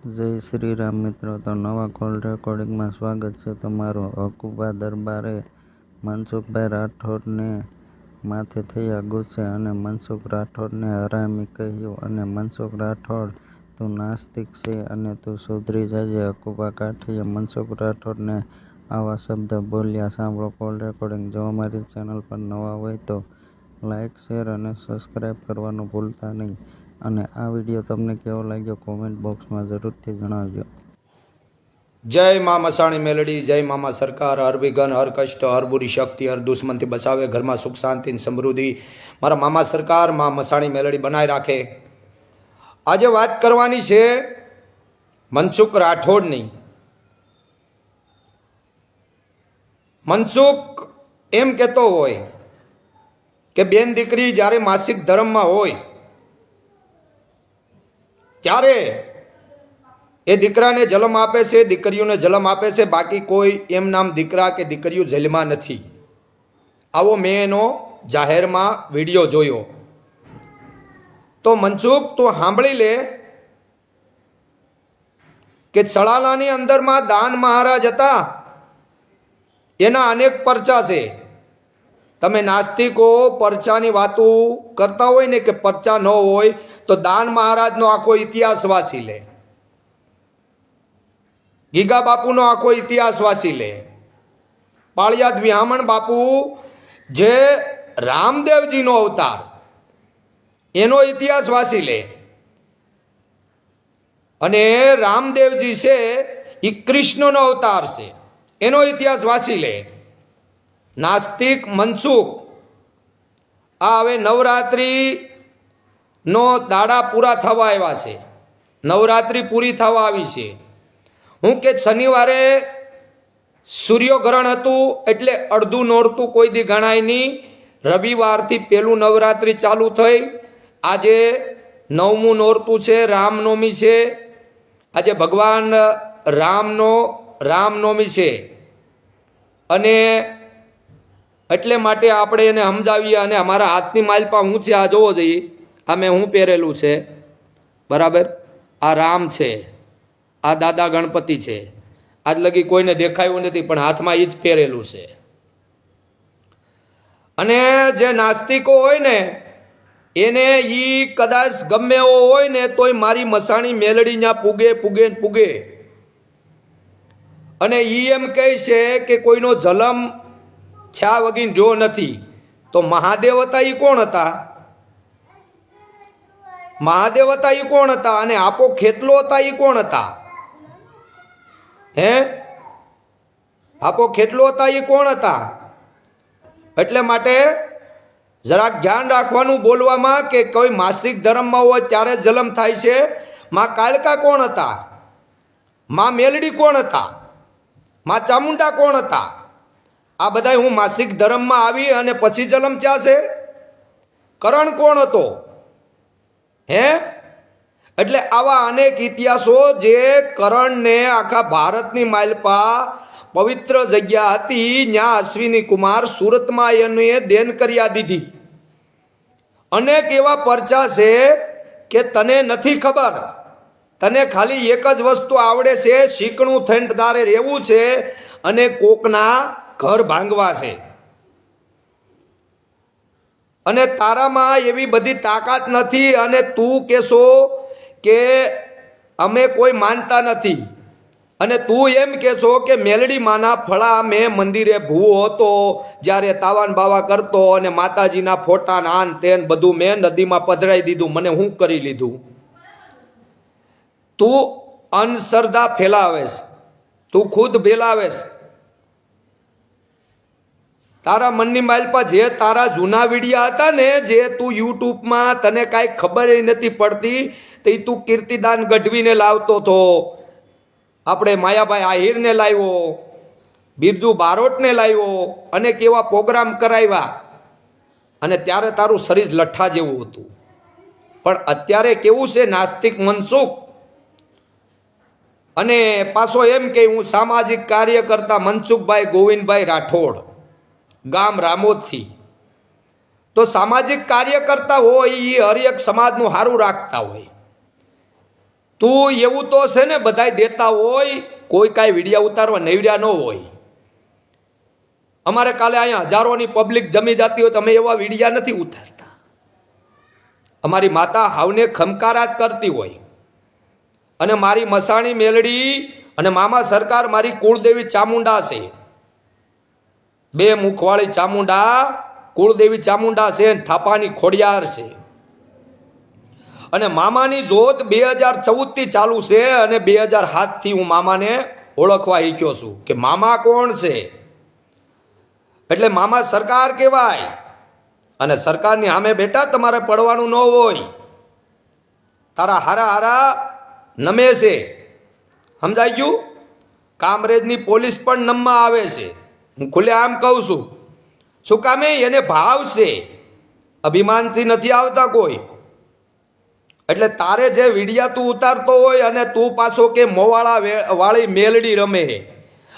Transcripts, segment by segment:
જય શ્રી રામ મિત્રો, તો નવા કોલ રેકોર્ડિંગમાં સ્વાગત છે તમારું। હકુબા દરબારે મનસુખભાઈ રાઠોડને માથે થયા ગુસ્સે અને મનસુખ રાઠોડને હરામી કહ્યું અને મનસુખ રાઠોડ તું નાસ્તિક છે અને તું સુધરી જજે। હકુબા કાઠીએ મનસુખ રાઠોડને આવા શબ્દ બોલ્યા। સાંભળો કોલ રેકોર્ડિંગ। જો અમારી ચેનલ પર નવા હોય તો લાઇક, શેર અને સબસ્ક્રાઈબ કરવાનું ભૂલતા નહીં અને આ વિડીયો તમને કેવો લાગ્યો કોમેન્ટ બોક્સમાં જરૂરથી જણાવજો। જય મા મસાણી મેલડી, જય મામા સરકાર। હર વિઘન, હર કષ્ટ, હર બુરી શક્તિ, હર દુશ્મનથી બચાવે, ઘરમાં સુખ શાંતિ અને સમૃદ્ધિ મારા મામા સરકાર મા મસાણી મેલડી બનાવી રાખે। આજે વાત કરવાની છે મનસુખ રાઠોડની। મનસુખ એમ કહેતો હોય કે બેન દીકરી જ્યારે માસિક ધર્મમાં હોય ત્યારે એ દીકરાને જન્મ આપે છે, દીકરીઓને જન્મ આપે છે, બાકી કોઈ એમ નામ દીકરા કે દીકરીઓ જેલમાં નથી। આવો મેં એનો જાહેરમાં વિડીયો જોયો। તો મનસુખ તું સાંભળી લે કે સળાલાની અંદરમાં દાન મહારાજ હતા, એના અનેક પરચા છે। તમે નાસ્તિકો પરચાની વાતો કરતા હોય ને કે પરચા ન હોય તો દાન મહારાજનો આખો ઇતિહાસ વાંચી લે, ગીગા બાપુનો આખો ઇતિહાસ વાંચી લે, પાળિયાદ વિહામણ બાપુ જે રામદેવજીનો અવતાર એનો ઇતિહાસ વાંચી લે। અને રામદેવજી છે એ કૃષ્ણનો અવતાર છે, એનો ઇતિહાસ વાંચી લે। નાસ્તિક મનસુખ આ હવે નવરાત્રિ નો દાડા પૂરા થવા આવ્યા છે, નવરાત્રિ પૂરી થવા આવી છે। હું કે શનિવારે સૂર્યગ્રહણ હતું એટલે અડધું નોરતું કોઈ દી ગણાય નહીં। રવિવારથી પહેલું નવરાત્રિ ચાલુ થઈ, આજે 9મું નોરતું છે, રામનવમી છે। આજે ભગવાન રામનવમી છે અને એટલે માટે આપણે એને સમજાવીએ। અને અમારા હાથની માલપા હું છે, આ જોવો જોઈએ, આ મેં હું પહેરેલું છે, બરાબર, આ રામ છે, આ દાદા ગણપતિ છે, આજ લગી કોઈને દેખાયું નથી પણ હાથમાં એ જ પહેરેલું છે। અને જે નાસ્તિકો હોય ને એને ઈ કદાચ ગમે એવો હોય ને તોય મારી મસાણી મેલડી ત્યાં પૂગે પૂગે ને પૂગે। અને ઈ એમ કહે છે કે કોઈનો જલમ થયા વગી રહ્યો નથી। તો મહાદેવ હતા એ કોણ હતા? મહાદેવ હતા એ કોણ હતા? અને આપો ખેતલો હતા એ કોણ હતા? હે, આપો ખેતલો હતા એ કોણ હતા? એટલે માટે જરાક ધ્યાન રાખવાનું બોલવામાં કે કોઈ માસિક ધર્મમાં હોય ત્યારે જન્મ થાય છે। માં કાળકા કોણ હતા? માં મેલડી કોણ હતા? માં ચામુંડા કોણ હતા? આ બધા હું માસિક ધર્મમાં આવી અને પછી જન્મ થયા છે। કરણ કોણ હતો? હે, એટલે આવા અનેક ઇતિહાસો જે કરણને આખા ભારતની માલપા પવિત્ર જગ્યા હતી ત્યાં અશ્વિની કુમાર સુરતમાં એને દેન કર્યા દીધી। અનેક એવા પરચા છે કે તને નથી ખબર, તને ખાલી એક જ વસ્તુ આવડે છે, શીકણું થઈને તારે રહેવું છે અને કોકના ઘર ભાંગવા છે। અને તારામાં એવી બધી તાકાત નથી અને તું કહેશો કે અમે કોઈ માનતા નથી અને તું એમ કહેશો કે મેલડી માના ફળા મેં મંદિરે ભૂવો હતો જ્યારે તાવાન બાવા કરતો અને માતાજીના ફોટા આન તેન બધું મેં નદીમાં પધરાઈ દીધું, મને હું કરી લીધું? તું અંધશ્રદ્ધા ફેલાવેશ, તું ખુદ ફેલાવેશ। તારા મનની માલપા જે તારા જૂના વિડિયા હતા ને, જે તું યુટ્યુબમાં તને કાંઈ ખબર નથી પડતી તો એ તું કીર્તિદાન ગઢવીને લાવતો હતો, આપણે માયાભાઈ આહિરને લાવ્યો, બિરજુ બારોટને લાવ્યો અને કેવા પ્રોગ્રામ કરાવ્યા અને ત્યારે તારું શરીર લઠ્ઠા જેવું હતું। પણ અત્યારે કેવું છે નાસ્તિક મનસુખ? અને પાછો એમ કે હું સામાજિક કાર્યકર્તા મનસુખભાઈ ગોવિંદભાઈ રાઠોડ, ગામ રામોદથી। તો સામાજિક કાર્યકર્તા હોય એ હર એક સમાજનું સારું રાખતા હોય। તું એવું તો છે ને બધાય દેતા હોય, કોઈ કાંઈ વિડીયા ઉતારવા નવર્યા ન હોય. અમારે કાલે અહીંયા હજારોની પબ્લિક જમી જતી હોય, તમે એવા વિડીયા નથી ઉતારતા. અમારી માતા હાવને ખમકારા જ કરતી હોય. અને મારી મસાણી મેલડી અને મામા સરકાર મારી કુળદેવી ચામુંડા છે. બે મુખવાળી ચામુંડા, કુળદેવી ચામુંડા છે, થાપાની ખોડિયાર છે. અને મામાની જોત 2014થી ચાલુ છે અને 2007થી હું મામાને ઓળખવા ઈચ્છ્યો છું કે મામા કોણ છે. એટલે મામા સરકાર કહેવાય. અને સરકારની સામે બેટા તમારે પડવાનું ન હોય. તારા હારા હારા નમે છે, સમજાઈ ગયું? કામરેજની પોલીસ પણ નમમાં આવે છે. હું ખુલ્લે આમ કહું છું. શું કામે? એને ભાવ છે, અભિમાનથી નથી આવતા કોઈ. એટલે તારે જે વિડિયા તું ઉતારતો હોય અને તું પાછો કે મોવાળા વાળી મેલડી રમે,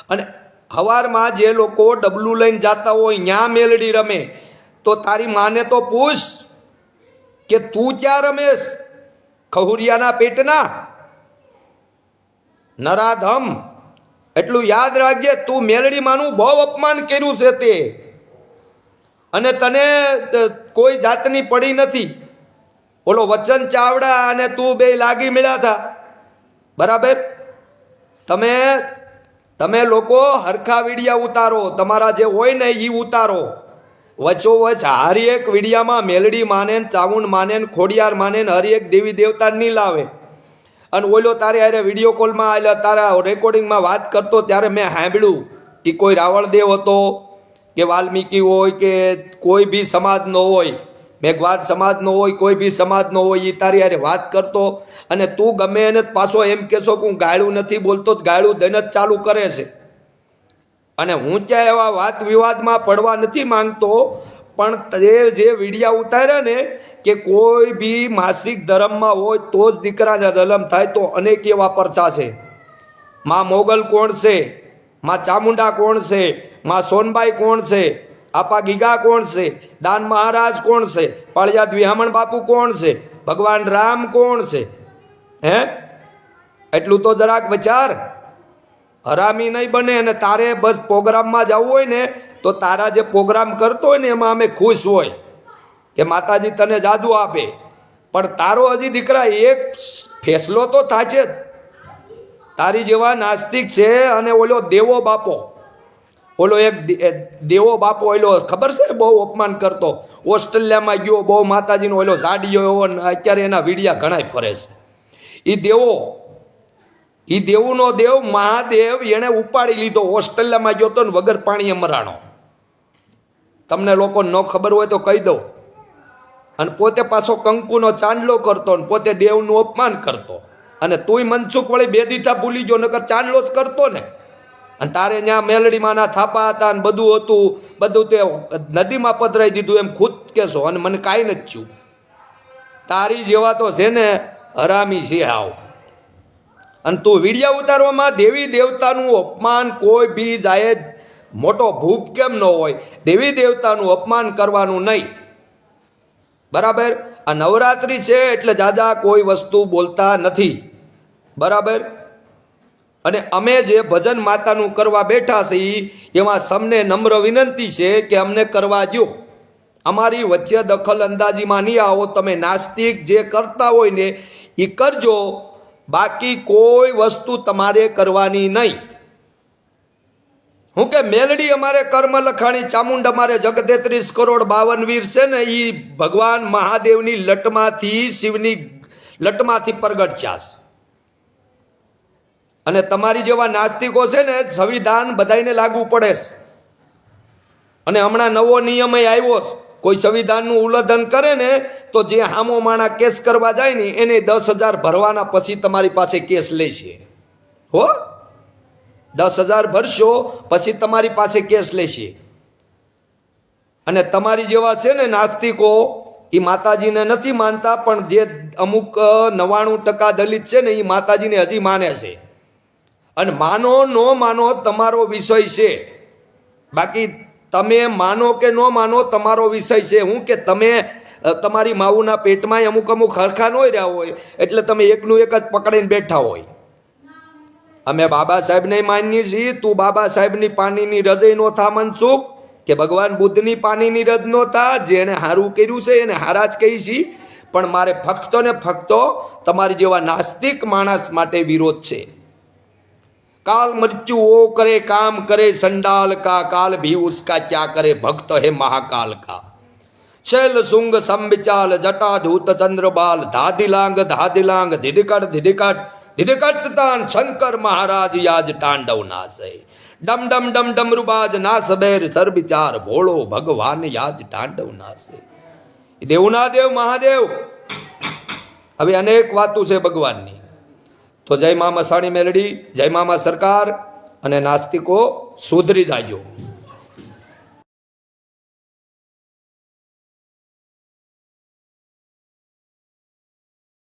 અને હવારમાં જે લોકો ડબલું લઈને જતા હોય ત્યાં મેલડી રમે, તો તારી માને તો પૂછ કે તું ક્યાં રમેશ? ખહુરિયાના પેટના નરાધમ. એટલું યાદ રાખજે, તું મેલડી માનું બહુ અપમાન કર્યું છે તે, અને તને કોઈ જાતની પડી નથી. ઓલો વચન ચાવડા અને તું બે લાગી મળ્યા હતા, બરાબર? તમે લોકો હરખા વિડિયા ઉતારો, તમારા જે હોય ને એ ઉતારો. વચ્ચોવચ હરી એક વિડિયામાં મેલડી માને, ચામુંડ માને, ખોડિયાર માને, હરી એક દેવી દેવતા નહીં લાવે. અને ઓલો તારે અરે વિડીયો કોલમાં આવેલા તારા રેકોર્ડિંગમાં વાત કરતો ત્યારે મેં સાંભળ્યું કે કોઈ રાવળદેવ હતો કે વાલ્મીકી હોય કે કોઈ બી સમાજનો હોય, મેઘવાદ સમાજનો હોય, કોઈ બી સમાજનો હોય, એ તારી અરે વાત કરતો. અને તું ગમે એને પાછો એમ કહેશો કે હું ગાળું નથી બોલતો, ગાળું દઈને જ ચાલુ કરે છે. અને હું ત્યાં એવા વાત વિવાદમાં પડવા નથી માંગતો, પણ તે જે વિડીયા ઉતાર્યા ને કે કોઈ બી માસિક ધર્મમાં હોય તો જ દીકરાને જન્મ થાય, તો અનેક એવા પરચા છે. માં મોગલ કોણ છે? માં ચામુંડા કોણ છે? માં સોનબાઈ કોણ છે? આપા ગીગા કોણ છે? દાન મહારાજ કોણ છે? પાળિયાદ વિહામણ બાપુ કોણ છે? ભગવાન રામ કોણ છે? હે, એટલું તો જરાક વિચાર. હરામી નહીં બને. અને તારે બસ પ્રોગ્રામમાં જવું હોય ને તો તારા જે પ્રોગ્રામ કરતો હોય ને એમાં અમે ખુશ હોય કે માતાજી તને જાદુ આપે. પણ તારો હજી દીકરા એક ફેસલો તો થાય છે. તારી જેવા નાસ્તિક છે. અને ઓલો દેવો બાપો, ઓલો એક દેવો બાપો, ઓલો ખબર છે બહુ અપમાન કરતો, ઓસ્ટ્રેલિયામાં ગયો, બહુ માતાજીનો ઓલો ઝાડીયો એવો, અત્યારે એના વિડિયા ઘણાય ફરે છે. એ દેવુંનો દેવ મહાદેવ એણે ઉપાડી લીધો, ઓસ્ટ્રેલિયામાં ગયો તો ને વગર પાણીએ મરાણો. તમને લોકો ન ખબર હોય તો કહી દઉં. અને પોતે પાછો કંકુનો ચાંદલો કરતો ને પોતે દેવનું અપમાન કરતો. અને તુંય મનસુખ વળી બે દીઠા ભૂલી ગયો, નકર ચાંદલો જ કરતો ને. અને તારે ત્યાં મેલડીમાંના થાપા હતા ને બધું હતું, બધું તે નદીમાં પધરાઈ દીધું એમ ખુદ કહેશો. અને મને કાંઈ નથી થયું. તારી જેવા તો છે ને હરામી છે હાવ. અને તું વિડિયા ઉતારવામાં દેવી દેવતાનું અપમાન કોઈ બી જાય, મોટો ભૂપ કેમ ન હોય, દેવી દેવતાનું અપમાન કરવાનું નહીં, બરાબર? આ નવરાત્રિ છે એટલે દાદા કોઈ વસ્તુ બોલતા નથી, બરાબર? અને અમે જે ભજન માતાનું કરવા બેઠા છીએ એમાં સમને નમ્ર વિનંતી છે કે અમને કરવા દો. અમારી વચ્ચે દખલ અંદાજીમાં નહીં આવો. તમે નાસ્તિક જે કરતા હોય ને એ કરજો, બાકી કોઈ વસ્તુ તમારે કરવાની નહીં. હું કે મેલડી અમારે કર્મ લખાણી, ચામુંડ અમારે જગ 33 કરોડ 52 વીર છે ને, એ ભગવાન મહાદેવની લટમાંથી, શિવની લટમાંથી પ્રગટ છે. અને તમારી જેવા નાસ્તિકો છે ને સંવિધાન બધાને લાગુ પડે છે. અને હમણાં નવો નિયમ આવ્યો છે, કોઈ સંવિધાનનું ઉલ્લંઘન કરે ને તો જે હામો માણા કેસ કરવા જાય ને એને 10,000 ભરવાના, પછી તમારી પાસે કેસ લેશે. હો, 10,000 ભરશો પછી તમારી પાસે કેસ લેશે. અને તમારી જેવા છે ને નાસ્તિકો, એ માતાજીને નથી માનતા, પણ જે અમુક 99% દલિત છે ને એ માતાજીને હજી માને છે. અને માનો ન માનો તમારો વિષય છે, બાકી તમે માનો કે ન માનો તમારો વિષય છે. હું કે તમે તમારી માવુના પેટમાંય અમુક અમુક હરખા ન રહ્યા હોય એટલે તમે એકનું એક જ પકડીને બેઠા હોય. અમે બાબા સાહેબને માનીએ છીએ, તું બાબા સાહેબની પાણીની રજય નો થા મનસુખ, કે ભગવાન બુદ્ધની પાણીની રજ નો થા. જેને સારું કર્યું છે એને હારા જ કહી છીએ, પણ મારે ફક્તો ને ફક્તો તમારી જેવા નાસ્તિક માણસ માટે વિરોધ છે. काल मृत्यु वो करे काम करे संडाल का, काल भी उसका क्या करे भक्त है महाकाल का. शैल सुंग संबिचाल जटा धूत चंद्रबाल, धादिलांग धादिलांग धिधिकट धिधिकट धिधिकट तान शंकर महाराज याज तांडव नासे. डम डम डम डमरुबाज नास बेर सर विचार भोळो भगवान याज तांडव नासे. देवना देव महादेव. હવે અનેક વાતો છે ભગવાનની. તો જય મા મસાણી મેલડી, જય મામા સરકાર, અને નાસ્તિકો સુધરી જાજો.